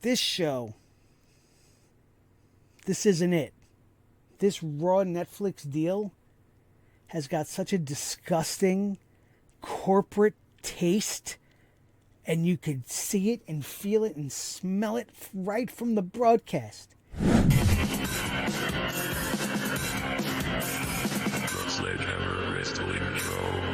This show, this isn't it. This Raw Netflix deal has got such a disgusting corporate taste, and you could see it and feel it and smell it right from the broadcast. The Sledgehammer Wrestling Show.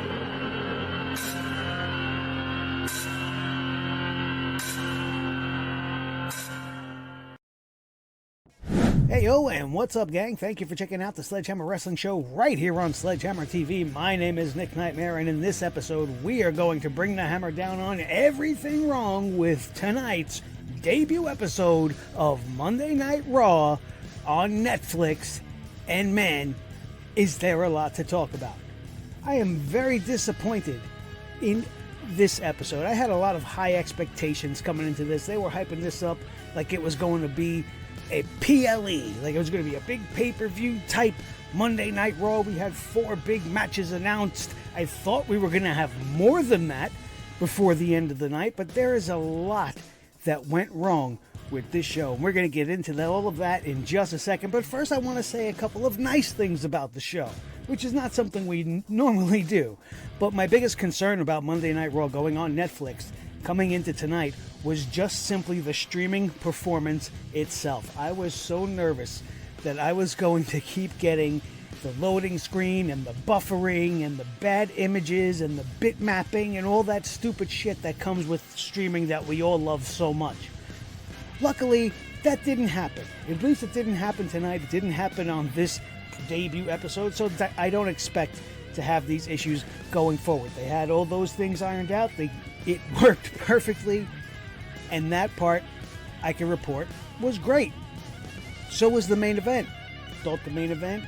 Hey yo, and what's up, gang? Thank you for checking out the Sledgehammer Wrestling Show right here on Sledgehammer TV. My name is Nick Nightmare, and in this episode, we are going to bring the hammer down on everything wrong with tonight's debut episode of Monday Night Raw on Netflix. And man, is there a lot to talk about. I am very disappointed in this episode. I had a lot of high expectations coming into this. They were hyping this up like it was going to be a PLE, like it was going to be a big pay-per-view type Monday Night Raw. We had 4 big matches announced. I thought we were going to have more than that before the end of the night, but there is a lot that went wrong with this show. And we're going to get into all of that in just a second. But first, I want to say a couple of nice things about the show, which is not something we normally do. But my biggest concern about Monday Night Raw going on Netflix coming into tonight was just simply the streaming performance itself. I was so nervous that I was going to keep getting the loading screen and the buffering and the bad images and the bit mapping and all that stupid shit that comes with streaming that we all love so much. Luckily, that didn't happen. At least it didn't happen tonight. It didn't happen on this debut episode, so I don't expect to have these issues going forward. They had all those things ironed out. It worked perfectly, and that part, I can report, was great. So was the main event. Thought the main event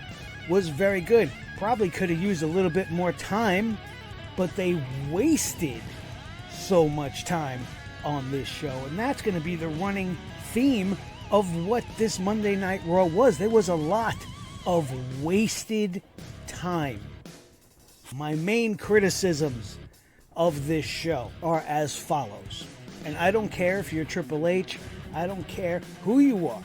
was very good. Probably could have used a little bit more time, but they wasted so much time on this show, and that's going to be the running theme of what this Monday Night Raw was. There was a lot of wasted time. My main criticisms of this show are as follows. And I don't care if you're Triple H, I don't care who you are.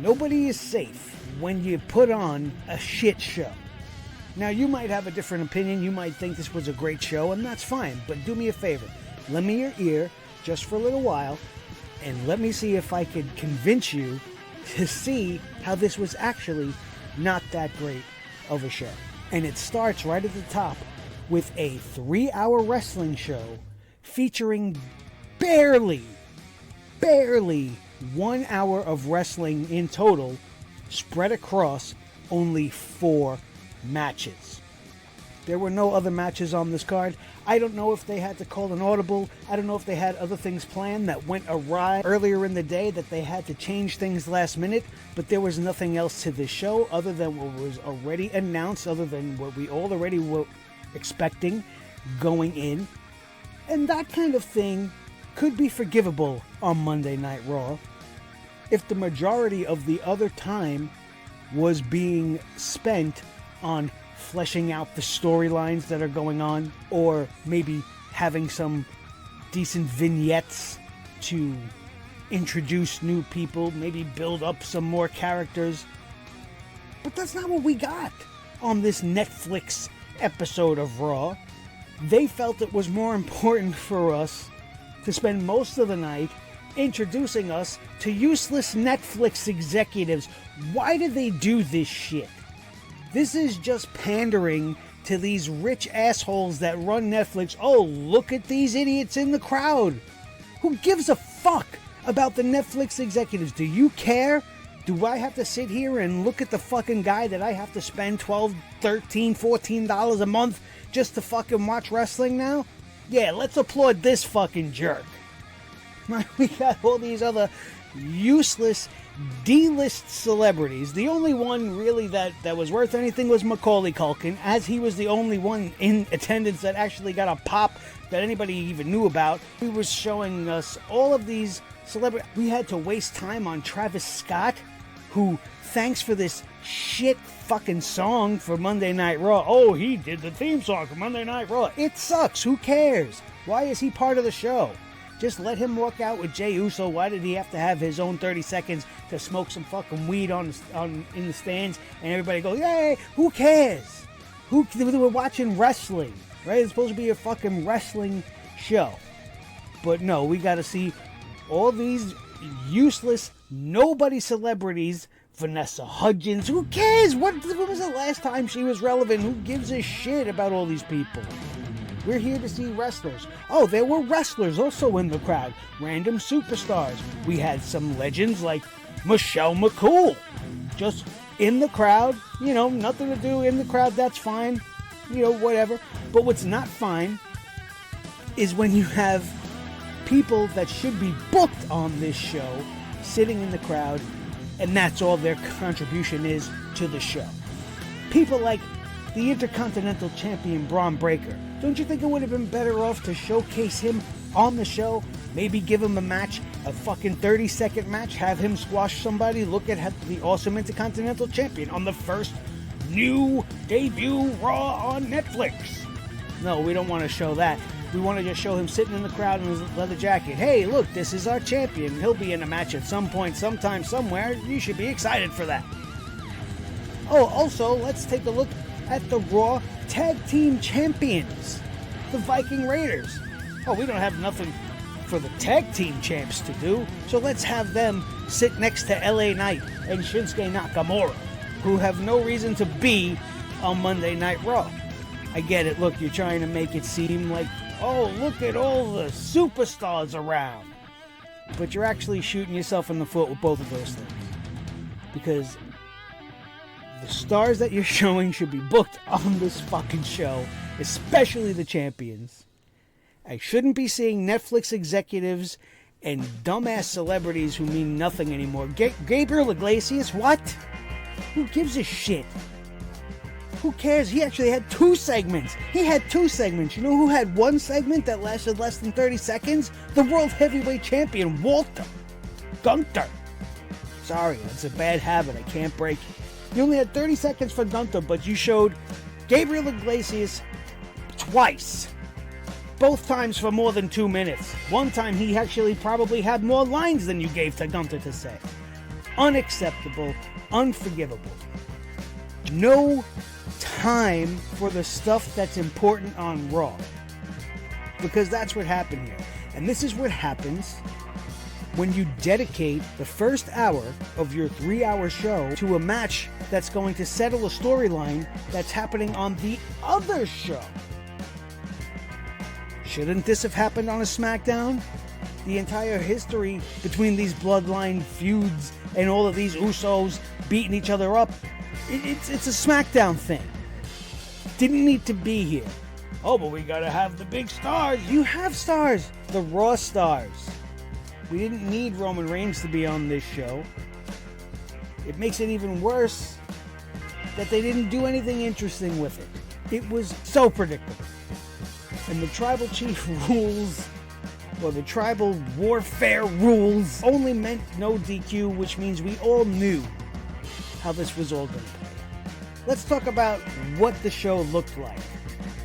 Nobody is safe when you put on a shit show. Now, you might have a different opinion, you might think this was a great show, and that's fine, but do me a favor. Lend me your ear just for a little while, and let me see if I could convince you to see how this was actually not that great of a show. And it starts right at the top with a 3-hour wrestling show featuring barely 1 hour of wrestling in total, spread across only 4 matches. There were no other matches on this card. I don't know if they had to call an audible. I don't know if they had other things planned that went awry earlier in the day, that they had to change things last minute, but there was nothing else to this show other than what was already announced, other than what we all already were expecting going in. And that kind of thing could be forgivable on Monday Night Raw if the majority of the other time was being spent on fleshing out the storylines that are going on, or maybe having some decent vignettes to introduce new people, maybe build up some more characters. But that's not what we got on this Netflix episode of Raw. They felt it was more important for us to spend most of the night introducing us to useless Netflix executives. Why did they do this shit? This is just pandering to these rich assholes that run Netflix. Oh, look at these idiots in the crowd. Who gives a fuck about the Netflix executives? Do you care? Do I have to sit here and look at the fucking guy that I have to spend $12, $13, $14 a month just to fucking watch wrestling now? Yeah, let's applaud this fucking jerk. We got all these other useless D-list celebrities. The only one really that was worth anything was Macaulay Culkin, as he was the only one in attendance that actually got a pop that anybody even knew about. He was showing us all of these celebrities. We had to waste time on Travis Scott, who, thanks for this shit fucking song for Monday Night Raw. Oh, he did the theme song for Monday Night Raw. It sucks. Who cares? Why is he part of the show? Just let him walk out with Jey Uso. Why did he have to have his own 30 seconds to smoke some fucking weed in the stands and everybody go, yay? Who cares? We're watching wrestling, right? It's supposed to be a fucking wrestling show. But no, we got to see all these useless, nobody celebrities. Vanessa Hudgens, who cares? When was the last time she was relevant? Who gives a shit about all these people? We're here to see wrestlers. Oh, there were wrestlers also in the crowd. Random superstars. We had some legends like Michelle McCool. Just in the crowd. You know, nothing to do in the crowd. That's fine. You know, whatever. But what's not fine is when you have people that should be booked on this show sitting in the crowd, and that's all their contribution is to the show. People like the Intercontinental Champion Braun Breaker. Don't you think it would have been better off to showcase him on the show? Maybe give him a match, a fucking 30-second match, have him squash somebody, look at the awesome Intercontinental Champion on the first new debut Raw on Netflix. No, we don't want to show that. We want to just show him sitting in the crowd in his leather jacket. Hey, look, this is our champion. He'll be in a match at some point, sometime, somewhere. You should be excited for that. Oh, also, let's take a look at the Raw Tag Team Champions, the Viking Raiders. Oh, we don't have nothing for the Tag Team Champs to do, so let's have them sit next to LA Knight and Shinsuke Nakamura, who have no reason to be on Monday Night Raw. I get it. Look, you're trying to make it seem like, oh, look at all the superstars around. But you're actually shooting yourself in the foot with both of those things. Because the stars that you're showing should be booked on this fucking show, especially the champions. I shouldn't be seeing Netflix executives and dumbass celebrities who mean nothing anymore. Gabriel Iglesias, what? Who gives a shit? Who cares? He actually had 2 segments. You know who had 1 segment that lasted less than 30 seconds? The World Heavyweight Champion, Walter Gunther. Sorry, it's a bad habit. I can't break it. You only had 30 seconds for Gunther, but you showed Gabriel Iglesias twice. Both times for more than 2 minutes. One time he actually probably had more lines than you gave to Gunther to say. Unacceptable. Unforgivable. No time for the stuff that's important on Raw. Because that's what happened here. And this is what happens when you dedicate the first hour of your 3-hour show to a match that's going to settle a storyline that's happening on the other show. Shouldn't this have happened on a SmackDown? The entire history between these Bloodline feuds and all of these Usos beating each other up, it's a SmackDown thing. Didn't need to be here. Oh, but we gotta have the big stars. You have stars. The Raw stars. We didn't need Roman Reigns to be on this show. It makes it even worse that they didn't do anything interesting with it. It was so predictable. And the Tribal Chief rules, or the Tribal Warfare rules, only meant no DQ, which means we all knew how this was all going to play. Let's talk about what the show looked like.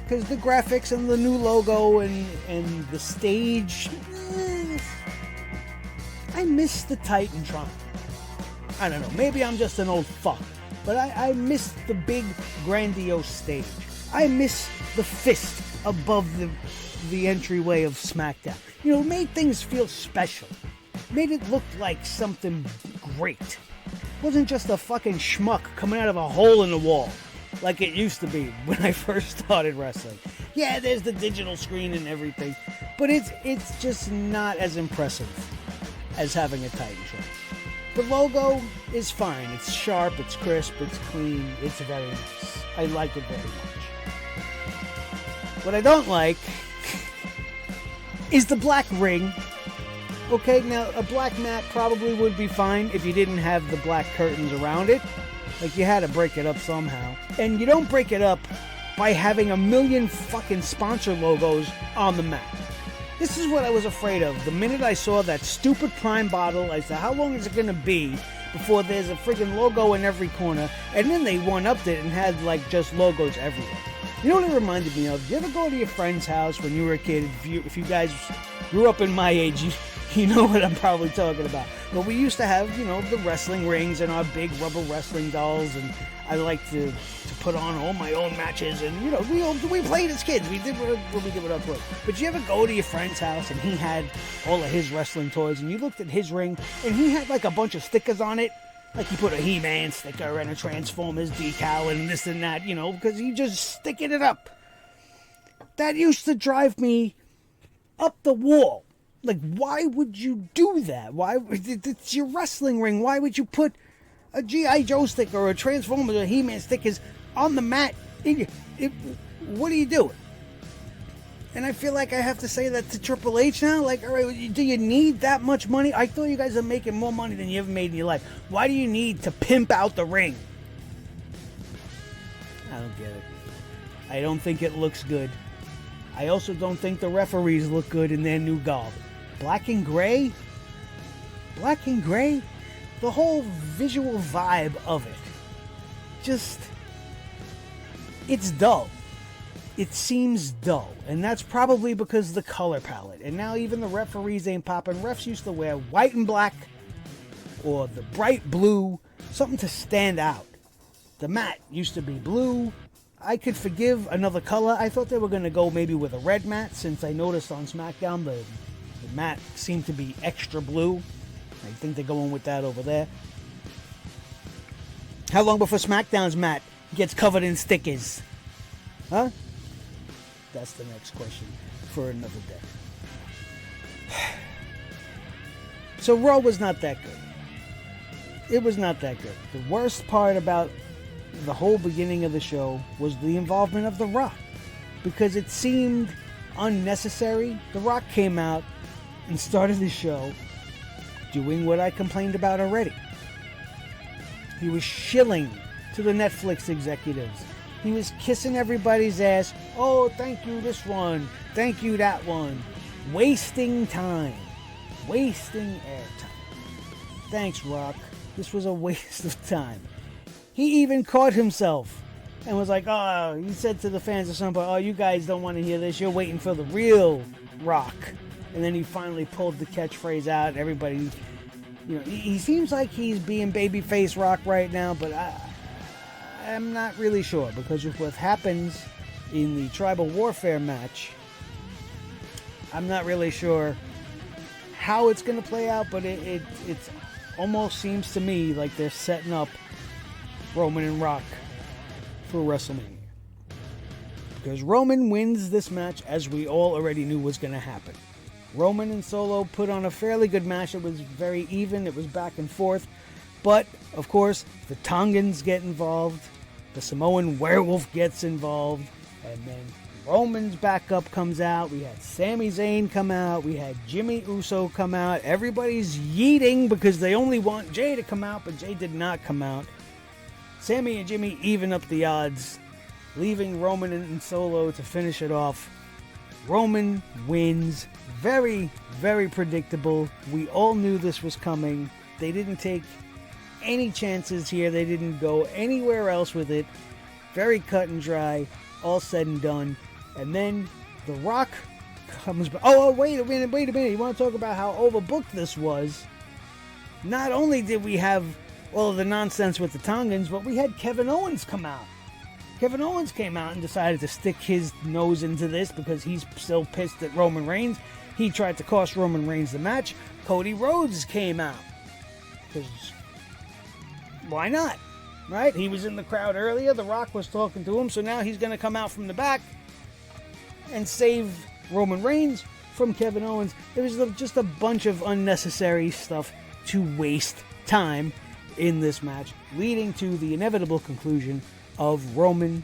Because the graphics and the new logo and the stage, I miss the Titantron. I don't know, maybe I'm just an old fuck, but I miss the big grandiose stage. I miss the fist above the entryway of SmackDown. You know, it made things feel special. Made it look like something great. It wasn't just a fucking schmuck coming out of a hole in the wall like it used to be when I first started wrestling. Yeah, there's the digital screen and everything, but it's just not as impressive as having a Titantron. The logo is fine. It's sharp, it's crisp, it's clean, it's very nice. I like it very much. What I don't like is the black ring. Okay, now a black mat probably would be fine if you didn't have the black curtains around it. Like, you had to break it up somehow. And you don't break it up by having a million fucking sponsor logos on the mat. This is what I was afraid of. The minute I saw that stupid Prime bottle, I said, how long is it going to be before there's a friggin' logo in every corner? And then they one-upped it and had, like, just logos everywhere. You know what it reminded me of? Did you ever go to your friend's house when you were a kid? If you guys grew up in my age, you know what I'm probably talking about. But we used to have, the wrestling rings and our big rubber wrestling dolls, and I like to put on all my own matches, and, we played as kids. We did what we did with our toys. But you ever go to your friend's house, and he had all of his wrestling toys, and you looked at his ring, and he had, like, a bunch of stickers on it? Like, he put a He-Man sticker and a Transformers decal and this and that, because he just sticking it up. That used to drive me up the wall. Like, why would you do that? It's your wrestling ring. Why would you put a G.I. Joe sticker or a Transformers or He-Man stickers on the mat? What are you doing? And I feel like I have to say that to Triple H now. Like, all right, do you need that much money? I thought you guys are making more money than you ever made in your life. Why do you need to pimp out the ring? I don't get it. I don't think it looks good. I also don't think the referees look good in their new garb. Black and gray? Black and gray? The whole visual vibe of it. Just, it's dull. It seems dull, and that's probably because of the color palette. And now even the referees ain't popping. Refs used to wear white and black or the bright blue, something to stand out. The mat used to be blue. I could forgive another color. I thought they were going to go maybe with a red mat, since I noticed on SmackDown the mat seemed to be extra blue. I think they're going with that over there. How long before SmackDown's mat gets covered in stickers? Huh? That's the next question for another day. So Raw was not that good. It was not that good. The worst part about the whole beginning of the show was the involvement of The Rock, because it seemed unnecessary. The Rock came out and started the show doing what I complained about already. He was shilling to the Netflix executives. He was kissing everybody's ass. Oh, thank you this one. Thank you that one. Wasting time. Wasting airtime. Thanks, Rock. This was a waste of time. He even caught himself and was like, he said to the fans or something, oh, you guys don't want to hear this. You're waiting for the real Rock. And then he finally pulled the catchphrase out. And everybody, he seems like he's being babyface Rock right now, but I'm not really sure, because of what happens in the Tribal Warfare match, I'm not really sure how it's going to play out, but it almost seems to me like they're setting up Roman and Rock for WrestleMania. Because Roman wins this match, as we all already knew was going to happen. Roman and Solo put on a fairly good match. It was very even. It was back and forth. But, of course, the Tongans get involved. The Samoan werewolf gets involved. And then Roman's backup comes out. We had Sami Zayn come out. We had Jimmy Uso come out. Everybody's yeeting because they only want Jay to come out, but Jay did not come out. Sami and Jimmy even up the odds, leaving Roman and Solo to finish it off. Roman wins. Very, very predictable. We all knew this was coming. They didn't take any chances here. They didn't go anywhere else with it. Very cut and dry. All said and done. And then The Rock comes back. Oh, wait a minute. You want to talk about how overbooked this was? Not only did we have all of the nonsense with the Tongans, but we had Kevin Owens come out. Kevin Owens came out and decided to stick his nose into this because he's still pissed at Roman Reigns. He tried to cost Roman Reigns the match. Cody Rhodes came out. Because why not? Right? He was in the crowd earlier. The Rock was talking to him. So now he's going to come out from the back and save Roman Reigns from Kevin Owens. It was just a bunch of unnecessary stuff to waste time in this match, leading to the inevitable conclusion of Roman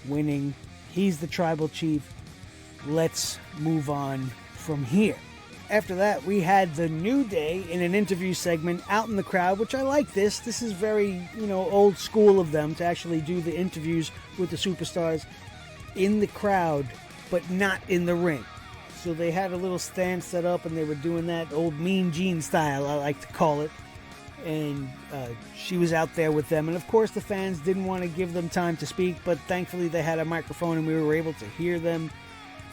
winning. He's the tribal chief. Let's move on from here. After that, we had the New Day in an interview segment out in the crowd, which I like this. This is very, old school of them to actually do the interviews with the superstars in the crowd, but not in the ring. So they had a little stand set up and they were doing that old Mean Gene style, I like to call it. And she was out there with them. And of course the fans didn't want to give them time to speak, but thankfully they had a microphone and we were able to hear them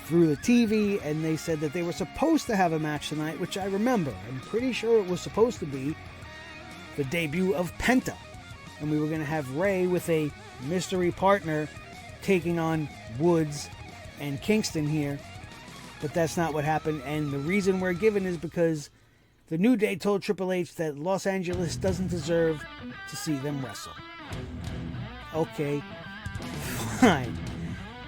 through the TV, and they said that they were supposed to have a match tonight, which I remember. I'm pretty sure it was supposed to be the debut of Penta, and we were going to have Ray with a mystery partner taking on Woods and Kingston here, but that's not what happened, and the reason we're given is because the New Day told Triple H that Los Angeles doesn't deserve to see them wrestle. Okay, fine.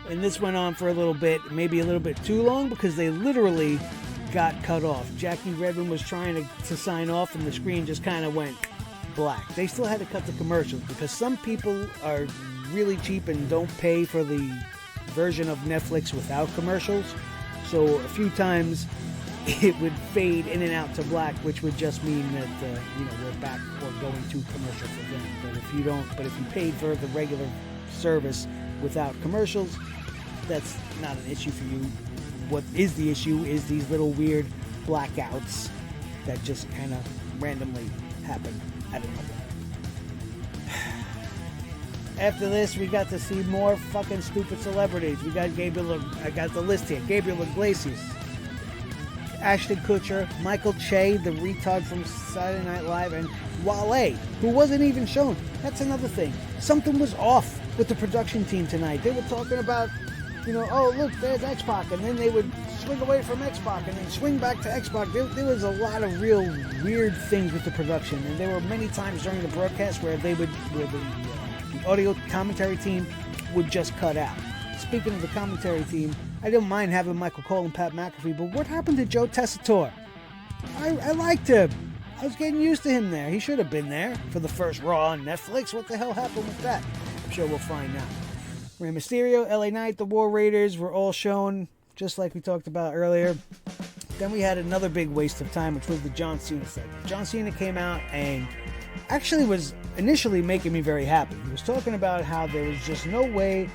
And this went on for a little bit, maybe a little bit too long, because they literally got cut off. Jackie Redmond was trying to sign off, and the screen just kind of went black. They still had to cut the commercials, because some people are really cheap and don't pay for the version of Netflix without commercials. So a few times it would fade in and out to black, which would just mean that we're back or going to commercial for them. But if you paid for the regular service without commercials, that's not an issue for you. What is the issue is these little weird blackouts that just kind of randomly happen out of nowhere. After this, we got to see more fucking stupid celebrities. We got I got the list here. Gabriel Iglesias, Ashton Kutcher, Michael Che, the retard from Saturday Night Live, and Wale, who wasn't even shown. That's another thing. Something was off with the production team tonight. They were talking about, oh, look, there's X-Pac, and then they would swing away from X-Pac, and then swing back to X-Pac. There was a lot of real weird things with the production, and there were many times during the broadcast where the audio commentary team would just cut out. Speaking of the commentary team, I didn't mind having Michael Cole and Pat McAfee, but what happened to Joe Tessitore? I liked him. I was getting used to him there. He should have been there for the first Raw on Netflix. What the hell happened with that? I'm sure we'll find out. Rey Mysterio, LA Knight, the War Raiders were all shown, just like we talked about earlier. Then we had another big waste of time, which was the John Cena segment. John Cena came out and actually was initially making me very happy. He was talking about how there was just no way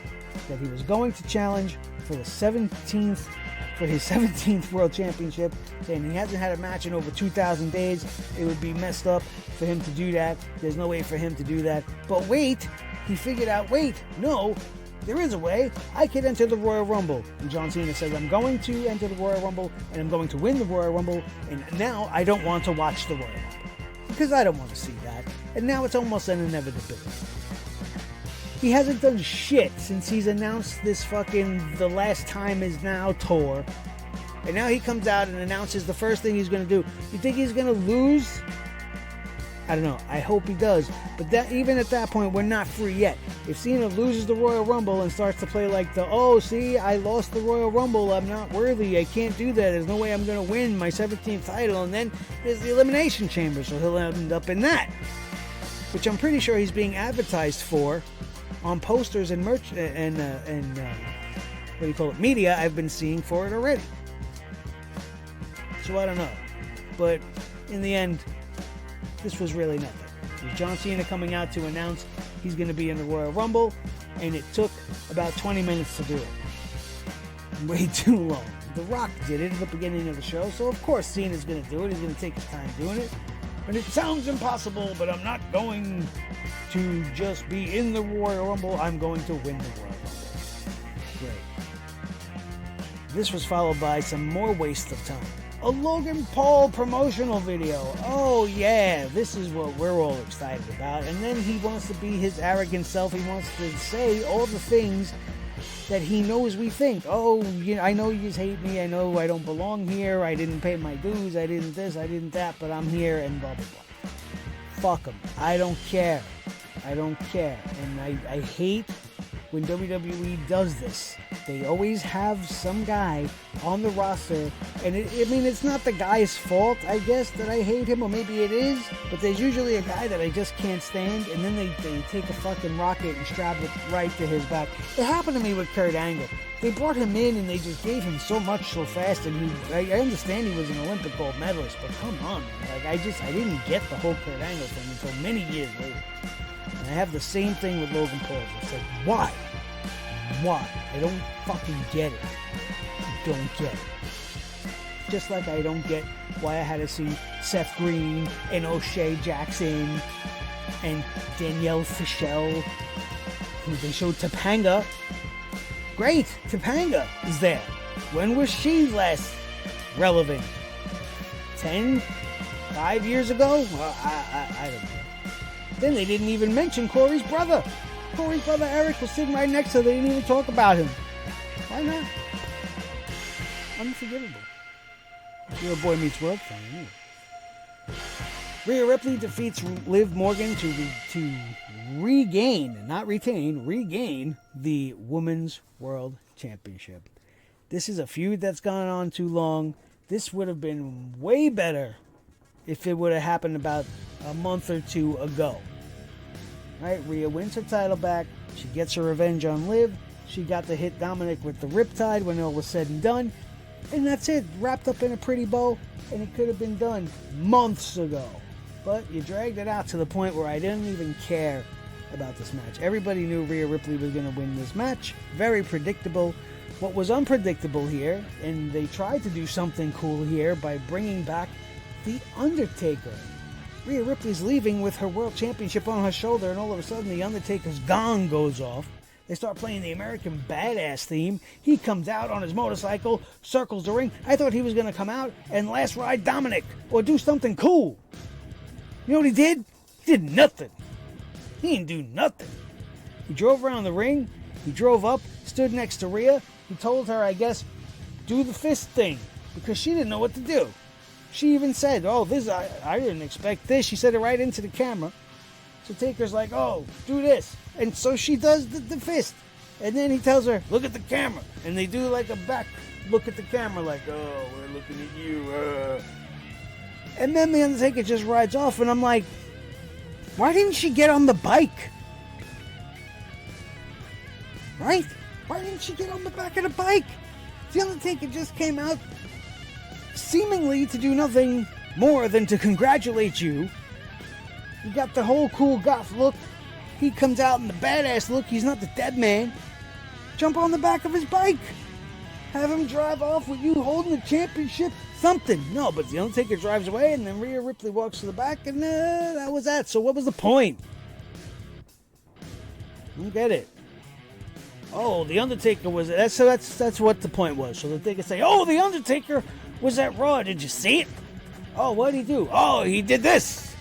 that he was going to challenge for his 17th World Championship, saying he hasn't had a match in over 2,000 days. It would be messed up for him to do that. There's no way for him to do that. But wait, he figured out, no, there is a way. I could enter the Royal Rumble. And John Cena says, I'm going to enter the Royal Rumble, and I'm going to win the Royal Rumble, and now I don't want to watch the Royal Rumble. Because I don't want to see that. And now it's almost an inevitability. He hasn't done shit since he's announced this fucking The Last Time Is Now tour. And now he comes out and announces the first thing he's going to do. You think he's going to lose? I don't know. I hope he does. But that even at that point, we're not free yet. If Cena loses the Royal Rumble and starts to play like I lost the Royal Rumble, I'm not worthy, I can't do that, there's no way I'm going to win my 17th title, and then there's the Elimination Chamber, so he'll end up in that. Which I'm pretty sure he's being advertised for on posters and merch and media I've been seeing for it already. So I don't know. But in the end, this was really nothing. It was John Cena coming out to announce he's going to be in the Royal Rumble, and it took about 20 minutes to do it. Way too long. The Rock did it at the beginning of the show, so of course Cena's going to do it. He's going to take his time doing it. And it sounds impossible, but I'm not going to just be in the Royal Rumble. I'm going to win the Royal Rumble. Great. This was followed by some more waste of time. A Logan Paul promotional video. Oh yeah, this is what we're all excited about. And then he wants to be his arrogant self. He wants to say all the things that he knows we think. Oh, I know you hate me. I know I don't belong here. I didn't pay my dues. I didn't this. I didn't that. But I'm here and blah, blah, blah. Fuck him. I don't care. I don't care. And I hate when WWE does this. They always have some guy on the roster, and it's not the guy's fault, I guess, that I hate him, or maybe it is, but there's usually a guy that I just can't stand, and then they take a fucking rocket and strap it right to his back. It happened to me with Kurt Angle. They brought him in, and they just gave him so much so fast, and I understand he was an Olympic gold medalist, but come on, man. I didn't get the whole Kurt Angle thing until many years later. And I have the same thing with Logan Paul. It's like, why? Why? I don't fucking get it. I don't get it. Just like I don't get why I had to see Seth Green and O'Shea Jackson and Danielle Fishel. They showed Topanga. Great, Topanga is there. When was she last relevant? 5 years ago? Well, I don't know. Then they didn't even mention Corey's brother. Corey's brother Eric was sitting right next to her. They didn't even talk about him. Why not? Unforgivable. You're a Boy Meets World fan, anyway. Rhea Ripley defeats Liv Morgan to regain, not retain, regain the Women's World Championship. This is a feud that's gone on too long. This would have been way better if it would have happened about a month or two ago. Right? Rhea wins her title back. She gets her revenge on Liv. She got to hit Dominic with the Riptide when all was said and done. And that's it. Wrapped up in a pretty bow. And it could have been done months ago. But you dragged it out to the point where I didn't even care about this match. Everybody knew Rhea Ripley was going to win this match. Very predictable. What was unpredictable here, and they tried to do something cool here by bringing back The Undertaker. Rhea Ripley's leaving with her World Championship on her shoulder, and all of a sudden The Undertaker's gong goes off. They start playing the American Badass theme. He comes out on his motorcycle, circles the ring. I thought he was going to come out and last ride Dominic or do something cool. You know what he did? He did nothing. He didn't do nothing. He drove around the ring. He drove up, stood next to Rhea. He told her, I guess, do the fist thing because she didn't know what to do. She even said, oh, this I didn't expect this. She said it right into the camera. So Taker's like, oh, do this. And so she does the fist. And then he tells her, look at the camera. And they do like a back look at the camera like, oh, we're looking at you. And then The Undertaker just rides off. And I'm like, why didn't she get on the bike? Right? Why didn't she get on the back of the bike? The Undertaker just came out seemingly to do nothing more than to congratulate you. You got the whole cool goth look. He comes out in the badass look. He's not the dead man. Jump on the back of his bike. Have him drive off with you holding the championship. Something. No, but The Undertaker drives away and then Rhea Ripley walks to the back and that was that. So what was the point? I don't get it. Oh, The Undertaker was... That's what the point was. So that they could say, oh, The Undertaker was at Raw. Did you see it? Oh, what did he do? Oh, he did this.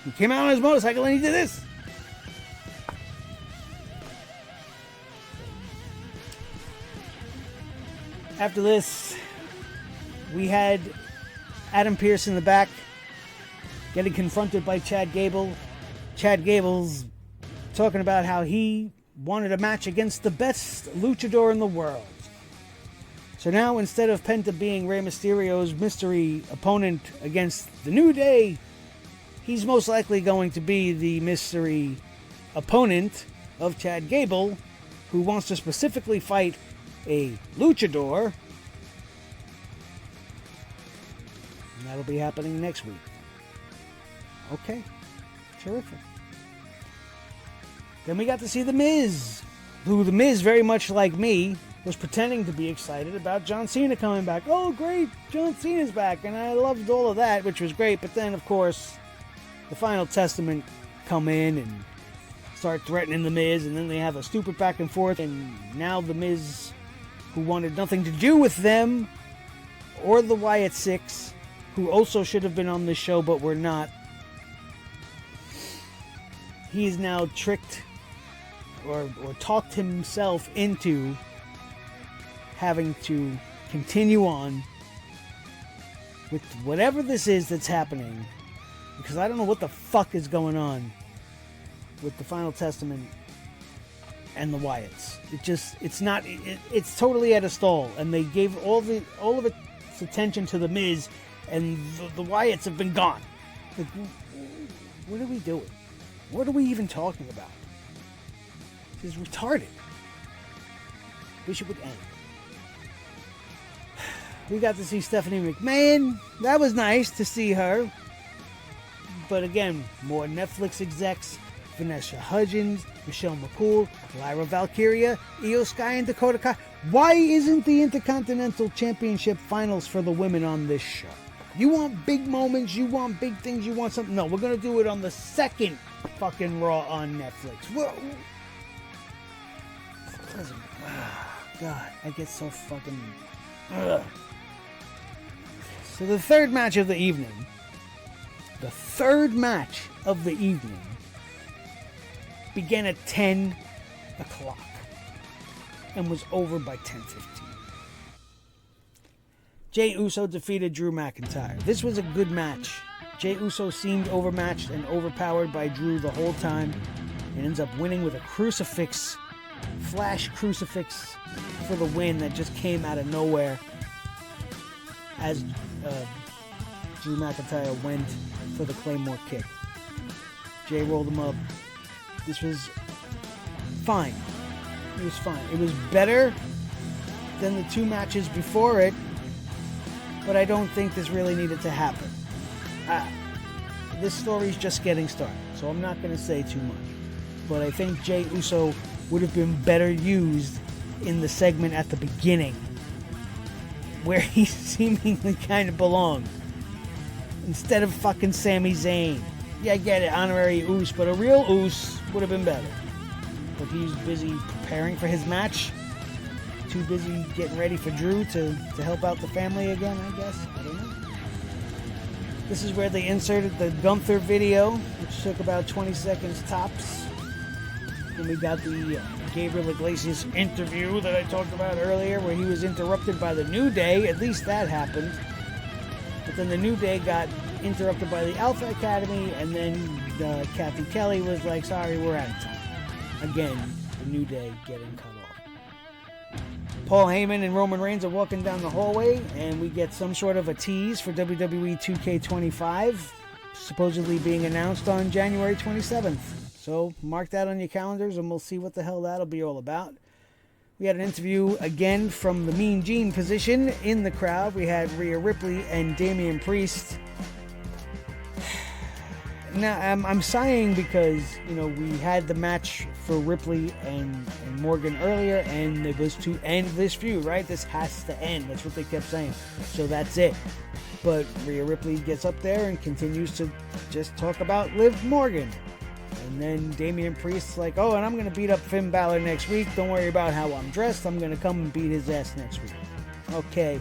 He came out on his motorcycle and he did this. After this, we had Adam Pearce in the back getting confronted by Chad Gable. Chad Gable's talking about how he wanted a match against the best luchador in the world. So now, instead of Penta being Rey Mysterio's mystery opponent against the New Day, he's most likely going to be the mystery opponent of Chad Gable, who wants to specifically fight a luchador. And that'll be happening next week. Okay. Terrific. Then we got to see The Miz, who The Miz, very much like me, was pretending to be excited about John Cena coming back. Oh, great, John Cena's back, and I loved all of that, which was great. But then, of course, the Final Testament come in and start threatening The Miz, and then they have a stupid back and forth, and now The Miz, who wanted nothing to do with them, or the Wyatt Six, who also should have been on this show but were not, he's now tricked or talked himself into having to continue on with whatever this is that's happening, because I don't know what the fuck is going on with the Final Testament and the Wyatts. It's totally at a stall, and they gave all of its attention to The Miz, and the Wyatts have been gone. Like, what are we doing? What are we even talking about? This is retarded. Wish it would end. We got to see Stephanie McMahon. That was nice to see her. But again, more Netflix execs. Vanessa Hudgens, Michelle McCool, Lyra Valkyria, Io Sky, and Dakota Kai. Why isn't the Intercontinental Championship Finals for the women on this show? You want big moments, you want big things, you want something. No, we're going to do it on the second fucking Raw on Netflix. God, I get so fucking... Ugh. So the third match of the evening, began at 10 o'clock and was over by 10:15. Jey Uso defeated Drew McIntyre. This was a good match. Jey Uso seemed overmatched and overpowered by Drew the whole time, and ends up winning with a flash crucifix for the win that just came out of nowhere as Drew McIntyre went for the Claymore kick. Jey rolled him up. This was fine. It was fine. It was better than the two matches before it, but I don't think this really needed to happen. This story's just getting started, so I'm not going to say too much. But I think Jey Uso would have been better used in the segment at the beginning, where he seemingly kind of belonged, instead of fucking Sami Zayn. Yeah, I get it, honorary Uso, but a real Uso would have been better. But he's busy preparing for his match. Too busy getting ready for Drew to help out the family again, I guess. I don't know. This is where they inserted the Gunther video, which took about 20 seconds tops. And we got the Gabriel Iglesias interview that I talked about earlier, where he was interrupted by the New Day. At least that happened. But then the New Day got interrupted by the Alpha Academy, and then Kathy Kelly was like, sorry, we're out of time. Again, the New Day getting cut off. Paul Heyman and Roman Reigns are walking down the hallway, and we get some sort of a tease for WWE 2K25, supposedly being announced on January 27th. So mark that on your calendars, and we'll see what the hell that'll be all about. We had an interview again from the Mean Gene position in the crowd. We had Rhea Ripley and Damian Priest. Now, I'm sighing because, you know, we had the match for Ripley and Morgan earlier, and it was to end this feud, right? This has to end. That's what they kept saying. So that's it. But Rhea Ripley gets up there and continues to just talk about Liv Morgan. And then Damian Priest's like, oh, and I'm going to beat up Finn Balor next week. Don't worry about how I'm dressed. I'm going to come and beat his ass next week. Okay.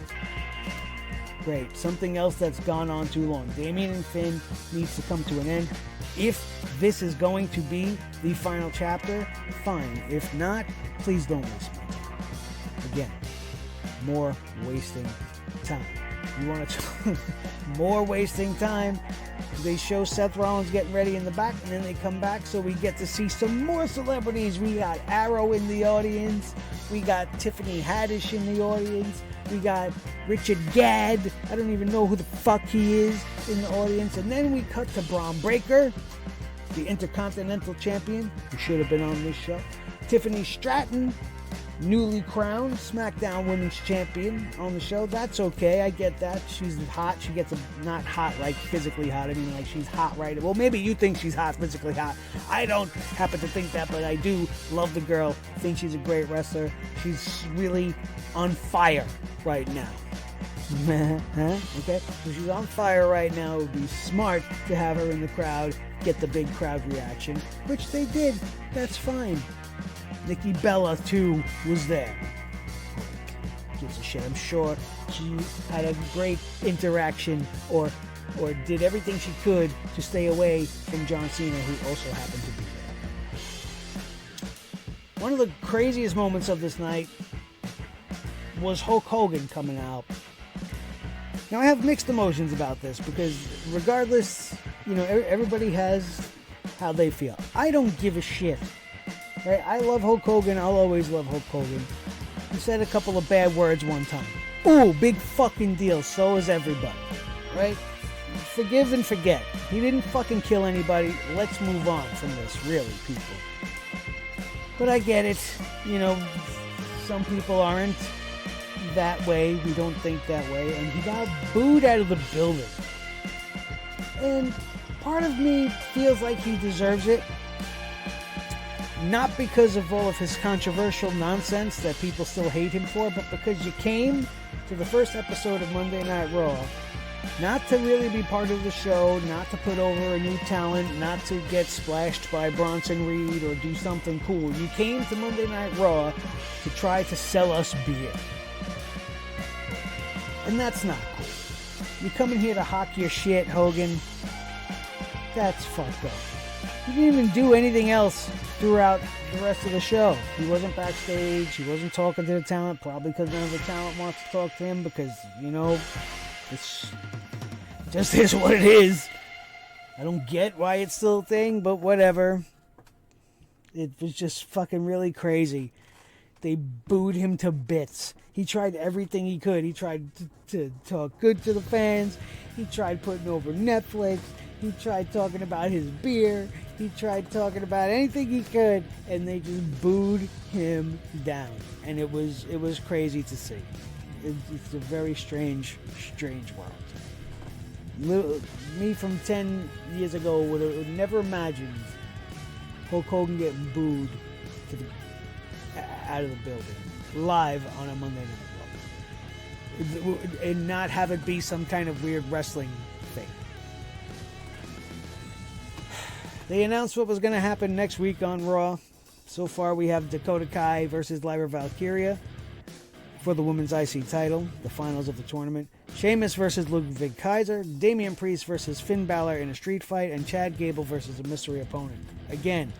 Great. Something else that's gone on too long. Damian and Finn needs to come to an end. If this is going to be the final chapter, fine. If not, please don't waste my time. Again, more wasting time. You want to more wasting time? They show Seth Rollins getting ready in the back, and then they come back, so we get to see some more celebrities. We got Arrow in the audience. We got Tiffany Haddish in the audience. We got Richard Gadd. I don't even know who the fuck he is in the audience. And then we cut to Braun Breaker, the Intercontinental Champion, who should have been on this show. Tiffany Stratton, newly crowned SmackDown Women's Champion on the show. That's okay. I get that. She's hot. She gets not hot like physically hot. I mean, like, she's hot, right? Well, maybe you think she's hot, physically hot. I don't happen to think that, but I do love the girl. I think she's a great wrestler. She's really on fire right now. Okay? So she's on fire right now. It would be smart to have her in the crowd, get the big crowd reaction, which they did. That's fine. Nikki Bella, too, was there. Gives a shit. I'm sure she had a great interaction or did everything she could to stay away from John Cena, who also happened to be there. One of the craziest moments of this night was Hulk Hogan coming out. Now, I have mixed emotions about this because regardless, you know, everybody has how they feel. I don't give a shit. Right? I love Hulk Hogan. I'll always love Hulk Hogan. He said a couple of bad words one time. Ooh, big fucking deal. So is everybody. Right? Forgive and forget. He didn't fucking kill anybody. Let's move on from this, really, people. But I get it. You know, some people aren't that way. We don't think that way. And he got booed out of the building. And part of me feels like he deserves it. Not because of all of his controversial nonsense that people still hate him for, but because you came to the first episode of Monday Night Raw Not to really be part of the show, not to put over a new talent, not to get splashed by Bronson Reed or do something cool. You came to Monday Night Raw to try to sell us beer. And that's not cool. You come in here to hawk your shit, Hogan. That's fucked up. He didn't even do anything else throughout the rest of the show. He wasn't backstage. He wasn't talking to the talent, probably because none of the talent wants to talk to him because, you know, it's just is what it is. I don't get why it's still a thing, but whatever. It was just fucking really crazy. They booed him to bits. He tried everything he could. He tried to talk good to the fans. He tried putting over Netflix. He tried talking about his beer. He tried talking about anything he could, and they just booed him down. And it was crazy to see. It's a very strange world. Me from 10 years ago would have never imagined Hulk Hogan getting booed out of the building live on a Monday Night Raw, and not have it be some kind of weird wrestling thing. They announced what was going to happen next week on Raw. So far, we have Dakota Kai versus Lyra Valkyria for the Women's IC title, the finals of the tournament. Sheamus versus Ludwig Kaiser, Damian Priest versus Finn Balor in a street fight, and Chad Gable versus a mystery opponent. Again,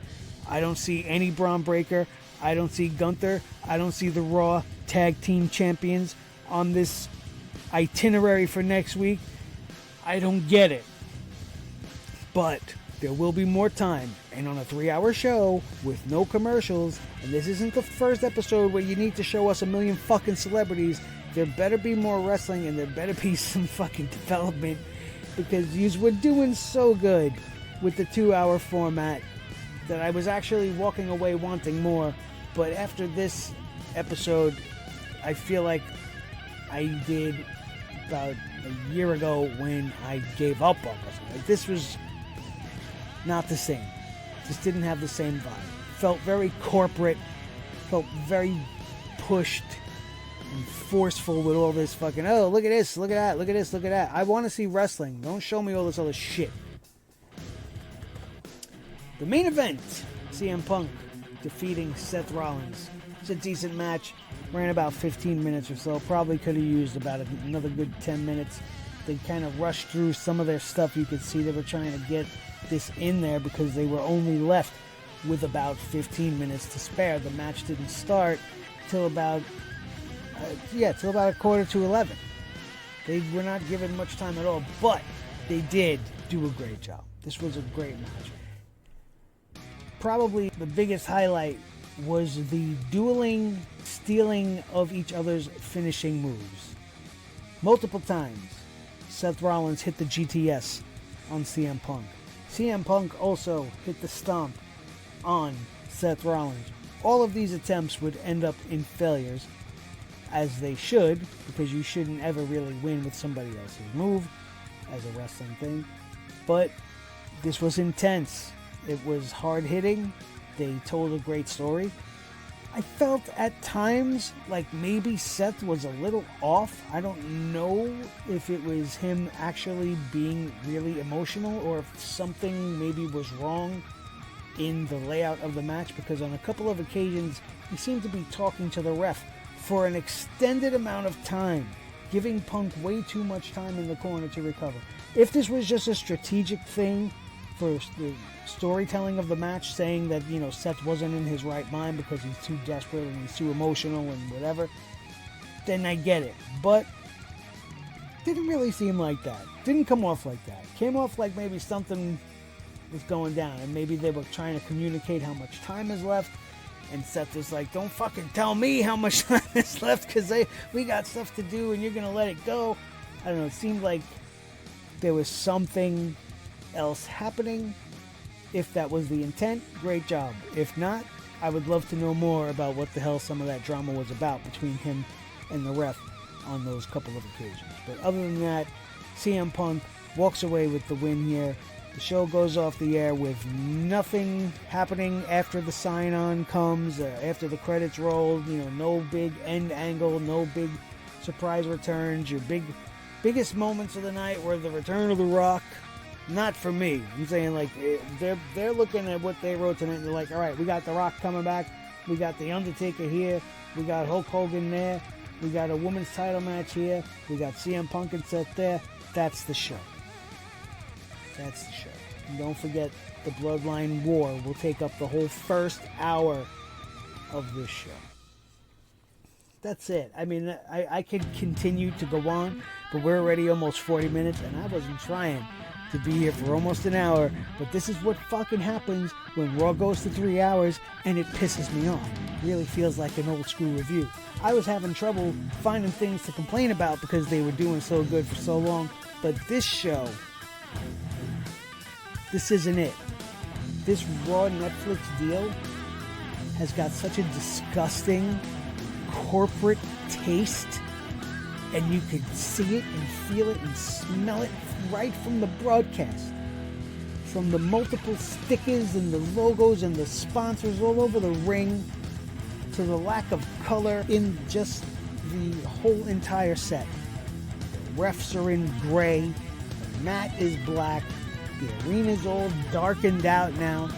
I don't see any Braun Breaker. I don't see Gunther. I don't see the Raw Tag Team Champions on this itinerary for next week. I don't get it. But there will be more time, and on a 3-hour show with no commercials, and this isn't the first episode where you need to show us a million fucking celebrities. There better be more wrestling, and there better be some fucking development, because you were doing so good with the 2-hour format that I was actually walking away wanting more. But after this episode, I feel like I did about a year ago when I gave up on wrestling. Like, this was not the same. Just didn't have the same vibe. Felt very corporate. Felt very pushed and forceful with all this fucking, oh, look at this, look at that, look at this, look at that. I want to see wrestling. Don't show me all this other shit. The main event, CM Punk defeating Seth Rollins. It's a decent match. Ran about 15 minutes or so. Probably could have used about another good 10 minutes. They kind of rushed through some of their stuff. You could see they were trying to get this in there because they were only left with about 15 minutes to spare. The match didn't start till about till about 11:15. They were not given much time at all, but they did do a great job. This was a great match. Probably the biggest highlight was the dueling, stealing of each other's finishing moves. Multiple times, Seth Rollins hit the GTS on CM Punk. CM Punk also hit the stomp on Seth Rollins. All of these attempts would end up in failures, as they should, because you shouldn't ever really win with somebody else's move as a wrestling thing. But this was intense. It was hard-hitting. They told a great story. I felt at times like maybe Seth was a little off. I don't know if it was him actually being really emotional or if something maybe was wrong in the layout of the match, because on a couple of occasions he seemed to be talking to the ref for an extended amount of time, giving Punk way too much time in the corner to recover. If this was just a strategic thing for the storytelling of the match, saying that, you know, Seth wasn't in his right mind because he's too desperate and he's too emotional and whatever, then I get it. But didn't really seem like that. Didn't come off like that. Came off like maybe something was going down and maybe they were trying to communicate how much time is left, and Seth was like, don't fucking tell me how much time is left because we got stuff to do and you're gonna let it go. I don't know, it seemed like there was something else happening. If that was the intent, great job. If not, I would love to know more about what the hell some of that drama was about between him and the ref on those couple of occasions. But other than that, CM Punk walks away with the win here. The show goes off the air with nothing happening after the sign-on comes, after the credits roll. You know, no big end angle, no big surprise returns. Your big biggest moments of the night were the return of The Rock. Not for me. I'm saying, like, they're looking at what they wrote tonight, and they're like, all right, we got The Rock coming back. We got The Undertaker here. We got Hulk Hogan there. We got a women's title match here. We got CM Punk and Seth there. That's the show. That's the show. And don't forget, the Bloodline War will take up the whole first hour of this show. That's it. I mean, I could continue to go on, but we're already almost 40 minutes, and I wasn't trying to be here for almost an hour, but this is what fucking happens when Raw goes to 3 hours, and it pisses me off. It really feels like an old school review. I was having trouble finding things to complain about because they were doing so good for so long, but this show, this isn't it. This Raw Netflix deal has got such a disgusting corporate taste, and you could see it and feel it and smell it right from the broadcast. From the multiple stickers and the logos and the sponsors all over the ring, to the lack of color in just the whole entire set. The refs are in gray, the mat is black, the arena's all darkened out now.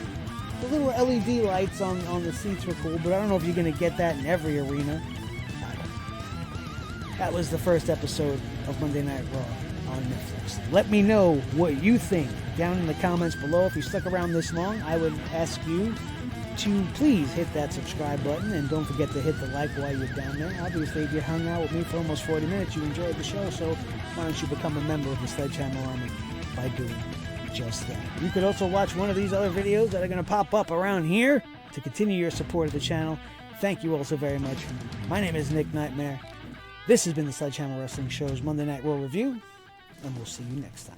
The little LED lights on the seats were cool, but I don't know if you're going to get that in every arena. That was the first episode of Monday Night Raw on Netflix. Let me know what you think down in the comments below. If you stuck around this long, I would ask you to please hit that subscribe button, and don't forget to hit the like while you're down there. Obviously, if you hung out with me for almost 40 minutes, you enjoyed the show, so why don't you become a member of the Sledgehammer Army by doing just that. You could also watch one of these other videos that are going to pop up around here to continue your support of the channel. Thank you all so very much. My name is Nick Nightmare. This has been the Sledgehammer Wrestling Show's Monday Night Raw Review, and we'll see you next time.